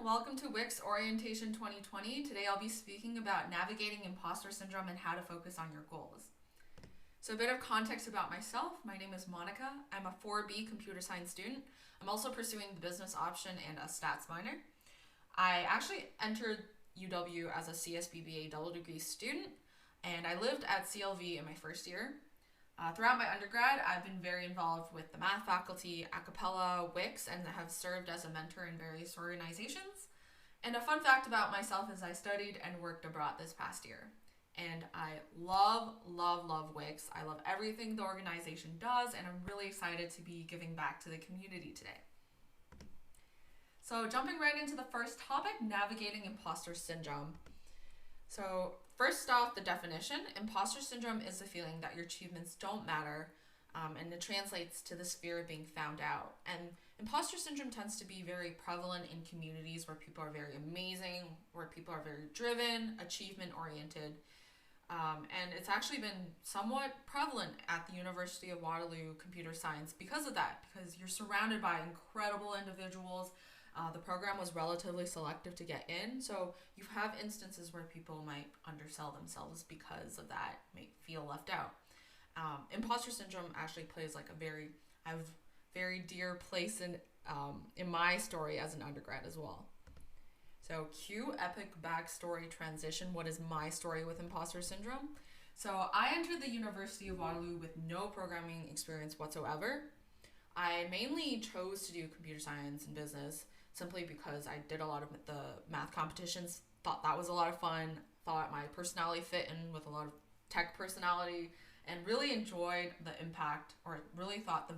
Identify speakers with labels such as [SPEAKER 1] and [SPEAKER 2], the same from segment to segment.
[SPEAKER 1] welcome to WiCS Orientation 2020. Today I'll be speaking about navigating imposter syndrome and how to focus on your goals. So a bit of context about myself. My name is Monica. I'm a 4B computer science student. I'm also pursuing the business option and a stats minor. I actually entered UW as a CSBBA double degree student, and I lived at CLV in my first year. Throughout my undergrad, I've been very involved with the math faculty, a cappella, WiCS, and have served as a mentor in various organizations. And a fun fact about myself is I studied and worked abroad this past year. And I love WiCS. I love everything the organization does, and I'm really excited to be giving back to the community today. So jumping right into the first topic, navigating imposter syndrome. So first off, the definition. Imposter syndrome is the feeling that your achievements don't matter, and it translates to this fear of being found out. And imposter syndrome tends to be very prevalent in communities where people are very amazing, where people are very driven, achievement-oriented. And it's actually been somewhat prevalent at the University of Waterloo Computer Science because of that, because you're surrounded by incredible individuals. The program was relatively selective to get in, so you have instances where people might undersell themselves because of that, may feel left out. Imposter syndrome actually plays like I have very dear place in my story as an undergrad as well. So cue epic backstory transition. What is my story with imposter syndrome? So I entered the University of Waterloo with no programming experience whatsoever. I mainly chose to do computer science and business simply because I did a lot of the math competitions, thought that was a lot of fun, thought my personality fit in with a lot of tech personality, and really enjoyed the impact, or really thought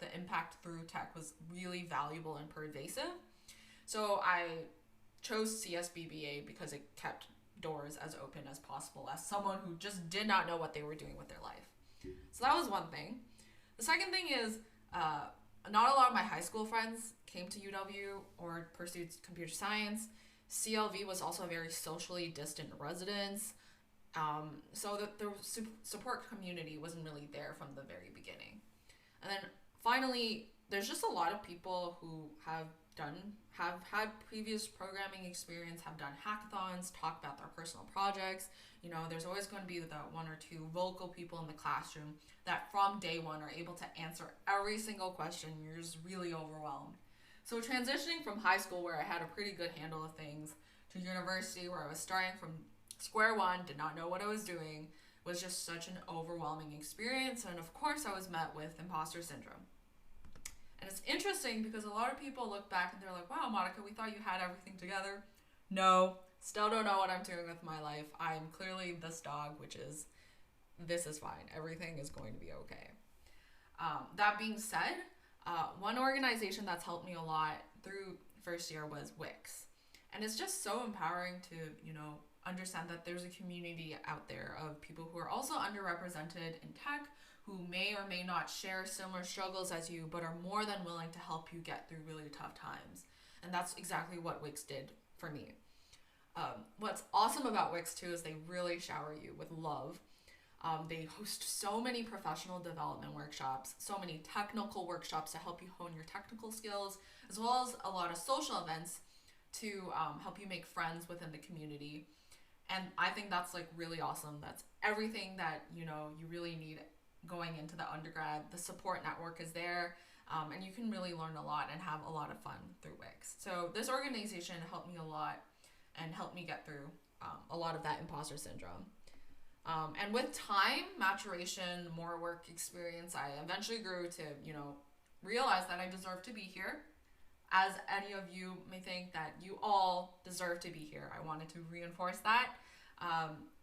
[SPEAKER 1] the impact through tech was really valuable and pervasive. So I chose CSBBA because it kept doors as open as possible as someone who just did not know what they were doing with their life. So that was one thing. The second thing is, not a lot of my high school friends came to UW or pursued computer science. CLV was also a very socially distant residence. So the support community wasn't really there from the very beginning. And then finally, there's just a lot of people who have had previous programming experience, have done hackathons, talk about their personal projects. You know, there's always going to be the one or two vocal people in the classroom that from day one are able to answer every single question. You're just really overwhelmed. So transitioning from high school, where I had a pretty good handle of things, to university, where I was starting from square one, did not know what I was doing, was just such an overwhelming experience. And of course, I was met with imposter syndrome. And it's interesting because a lot of people look back and they're like, wow, Monica, we thought you had everything together. No, still don't know what I'm doing with my life. I'm clearly this dog, this is fine. Everything is going to be okay. That being said, one organization that's helped me a lot through first year was WiCS. And it's just so empowering to, understand that there's a community out there of people who are also underrepresented in tech, who may or may not share similar struggles as you, but are more than willing to help you get through really tough times. And that's exactly what WiCS did for me. What's awesome about WiCS too is they really shower you with love. They host so many professional development workshops, so many technical workshops to help you hone your technical skills, as well as a lot of social events to help you make friends within the community. And I think that's like really awesome. That's everything that, you really need going into the undergrad. The support network is there, and you can really learn a lot and have a lot of fun through WiCS. So this organization helped me a lot and helped me get through a lot of that imposter syndrome. And with time, maturation, more work experience, I eventually grew to, realize that I deserve to be here. As any of you may think that you all deserve to be here. I wanted to reinforce that.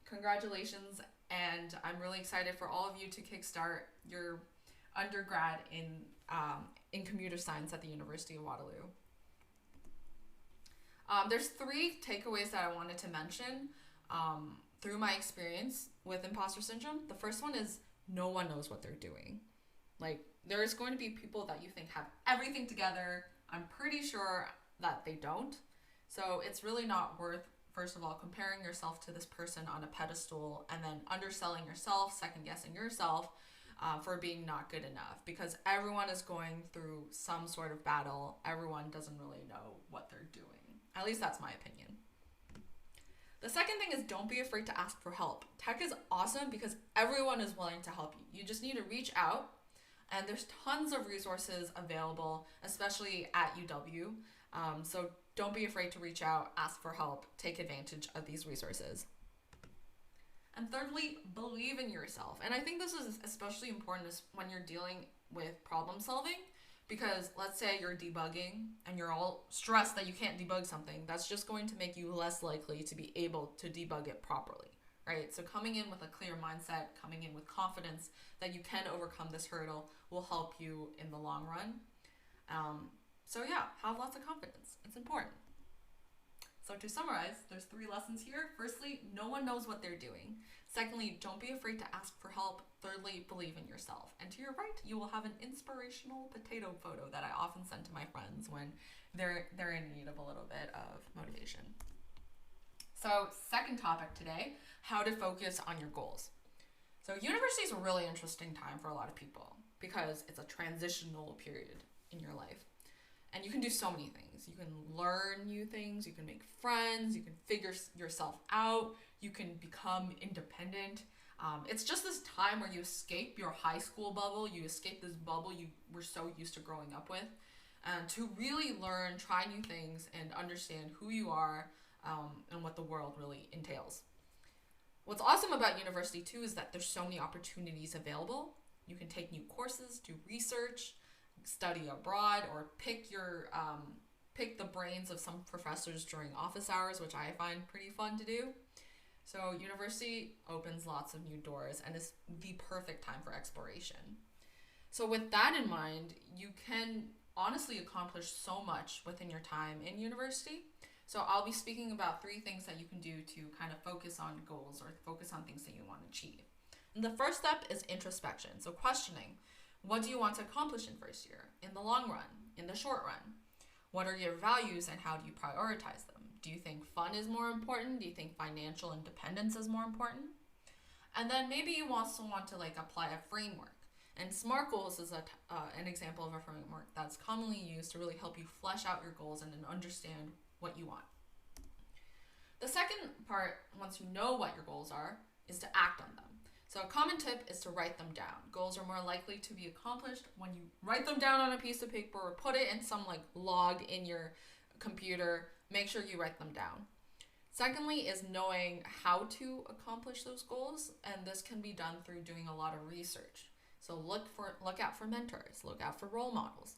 [SPEAKER 1] Congratulations, and I'm really excited for all of you to kickstart your undergrad in computer science at the University of Waterloo. There's 3 takeaways that I wanted to mention through my experience with imposter syndrome. The first one is no one knows what they're doing. Like, there's going to be people that you think have everything together. I'm pretty sure that they don't. So it's really not worth, first of all, comparing yourself to this person on a pedestal and then underselling yourself, second guessing yourself for being not good enough, because everyone is going through some sort of battle. Everyone doesn't really know what they're doing. At least that's my opinion. The second thing is don't be afraid to ask for help. Tech is awesome because everyone is willing to help you. You just need to reach out, and there's tons of resources available, especially at UW. So don't be afraid to reach out, ask for help, take advantage of these resources. And thirdly, believe in yourself. And I think this is especially important when you're dealing with problem solving, because let's say you're debugging and you're all stressed that you can't debug something. That's just going to make you less likely to be able to debug it properly, right? So coming in with a clear mindset, coming in with confidence that you can overcome this hurdle will help you in the long run. So yeah, have lots of confidence. It's important. So to summarize, there's 3 lessons here. Firstly, no one knows what they're doing. Secondly, don't be afraid to ask for help. Thirdly, believe in yourself. And to your right, you will have an inspirational potato photo that I often send to my friends when they're in need of a little bit of motivation. So second topic today, how to focus on your goals. So university is a really interesting time for a lot of people because it's a transitional period in your life. And you can do so many things. You can learn new things, you can make friends, you can figure yourself out, you can become independent. It's just this time where you escape your high school bubble, you escape this bubble you were so used to growing up with, and to really learn, try new things, and understand who you are and what the world really entails. What's awesome about university too is that there's so many opportunities available. You can take new courses, do research, study abroad, or pick the brains of some professors during office hours, which I find pretty fun to do. So university opens lots of new doors and is the perfect time for exploration. So with that in mind, you can honestly accomplish so much within your time in university. So I'll be speaking about 3 things that you can do to kind of focus on goals or focus on things that you want to achieve. And the first step is introspection. So questioning, what do you want to accomplish in first year, in the long run, in the short run? What are your values and how do you prioritize them? Do you think fun is more important? Do you think financial independence is more important? And then maybe you also want to apply a framework. And SMART goals is an example of a framework that's commonly used to really help you flesh out your goals and understand what you want. The second part, once you know what your goals are, is to act on them. So a common tip is to write them down. Goals are more likely to be accomplished when you write them down on a piece of paper or put it in some log in your computer. Make sure you write them down. Secondly is knowing how to accomplish those goals, and this can be done through doing a lot of research. So look out for mentors, look out for role models.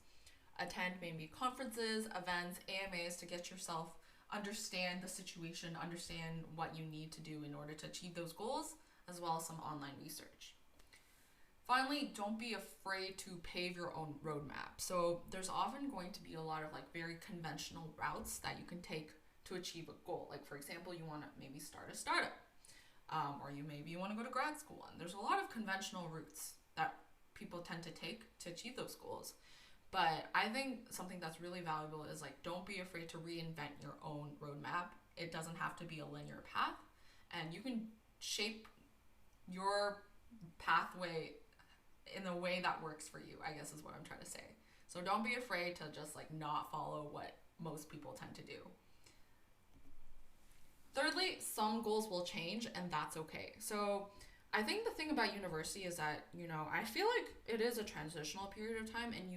[SPEAKER 1] Attend maybe conferences, events, AMAs to get yourself understand the situation, understand what you need to do in order to achieve those goals, as well as some online research. Finally, don't be afraid to pave your own roadmap. So there's often going to be a lot of very conventional routes that you can take to achieve a goal. For example, you want to maybe start a startup, or maybe you want to go to grad school. And there's a lot of conventional routes that people tend to take to achieve those goals. But I think something that's really valuable is don't be afraid to reinvent your own roadmap. It doesn't have to be a linear path, and you can shape your pathway in a way that works for you, I guess is what I'm trying to say. So don't be afraid to just not follow what most people tend to do. Thirdly, some goals will change, and that's okay. So I think the thing about university is that, I feel like it is a transitional period of time, and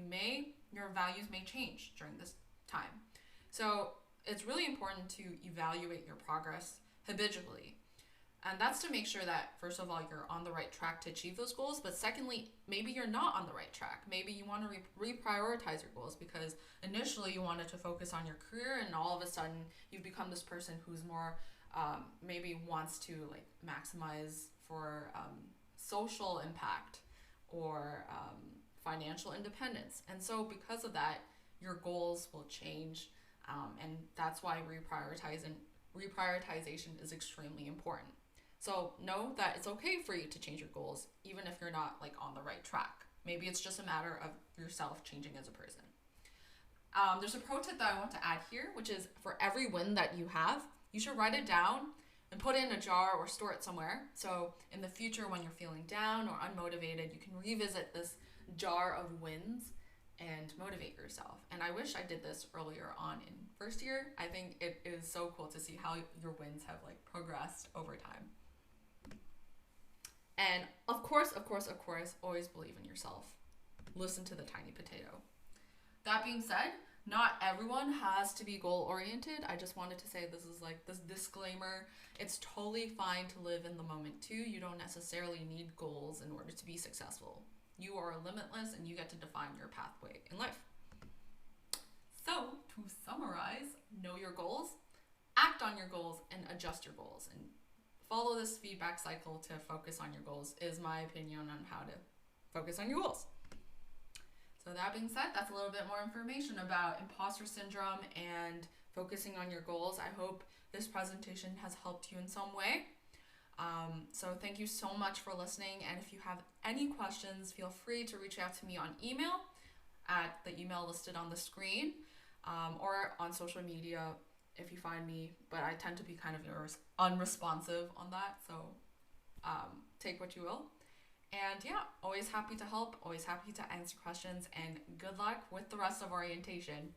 [SPEAKER 1] your values may change during this time. So it's really important to evaluate your progress habitually. And that's to make sure that, first of all, you're on the right track to achieve those goals. But secondly, maybe you're not on the right track. Maybe you want to reprioritize your goals because initially you wanted to focus on your career, and all of a sudden you've become this person who's more maybe wants to maximize for social impact or financial independence. And so because of that, your goals will change. And that's why reprioritization is extremely important. So know that it's okay for you to change your goals, even if you're not on the right track. Maybe it's just a matter of yourself changing as a person. There's a pro tip that I want to add here, which is for every win that you have, you should write it down and put it in a jar or store it somewhere. So in the future, when you're feeling down or unmotivated, you can revisit this jar of wins and motivate yourself. And I wish I did this earlier on in first year. I think it is so cool to see how your wins have like progressed over time. And of course, always believe in yourself. Listen to the tiny potato. That being said, not everyone has to be goal oriented. I just wanted to say this is like this disclaimer. It's totally fine to live in the moment too. You don't necessarily need goals in order to be successful. You are limitless and you get to define your pathway in life. So, to summarize, know your goals, act on your goals, and adjust your goals. And follow this feedback cycle to focus on your goals is my opinion on how to focus on your goals. So that being said, that's a little bit more information about imposter syndrome and focusing on your goals. I hope this presentation has helped you in some way. So thank you so much for listening. And if you have any questions, feel free to reach out to me on email at the email listed on the screen, or on social media if you find me. But I tend to be kind of unresponsive on that. So take what you will. And yeah, always happy to help, always happy to answer questions, and good luck with the rest of orientation.